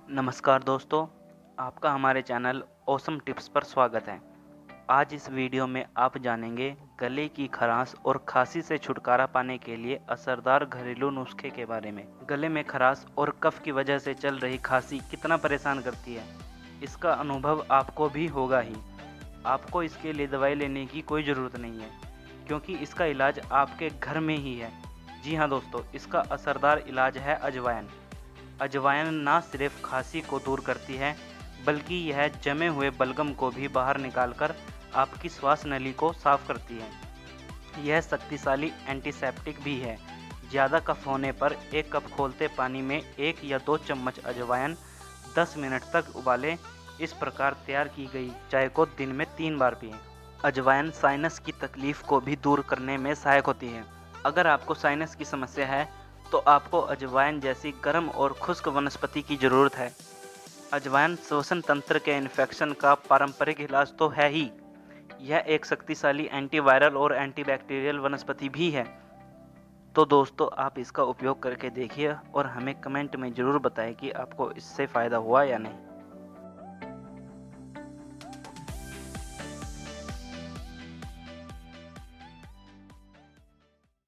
नमस्कार दोस्तों, आपका हमारे चैनल ऑसम टिप्स पर स्वागत है। आज इस वीडियो में आप जानेंगे गले की खराश और खांसी से छुटकारा पाने के लिए असरदार घरेलू नुस्खे के बारे में। गले में खराश और कफ की वजह से चल रही खांसी कितना परेशान करती है, इसका अनुभव आपको भी होगा ही। आपको इसके लिए दवाई लेने की कोई ज़रूरत नहीं है, क्योंकि इसका इलाज आपके घर में ही है। जी हाँ दोस्तों, इसका असरदार इलाज है अजवाइन। अजवाइन न सिर्फ खांसी को दूर करती है, बल्कि यह जमे हुए बलगम को भी बाहर निकालकर आपकी श्वास नली को साफ करती है। यह शक्तिशाली एंटीसेप्टिक भी है। ज़्यादा कफ होने पर एक कप खौलते पानी में 1 या 2 चम्मच अजवाइन 10 मिनट तक उबालें। इस प्रकार तैयार की गई चाय को दिन में 3 बार पिएं। अजवाइन साइनस की तकलीफ को भी दूर करने में सहायक होती है। अगर आपको साइनस की समस्या है, तो आपको अजवाइन जैसी गर्म और खुश्क वनस्पति की ज़रूरत है। अजवाइन श्वसन तंत्र के इन्फेक्शन का पारंपरिक इलाज तो है ही, यह एक शक्तिशाली एंटीवायरल और एंटीबैक्टीरियल वनस्पति भी है। तो दोस्तों, आप इसका उपयोग करके देखिए और हमें कमेंट में ज़रूर बताएं कि आपको इससे फ़ायदा हुआ या नहीं।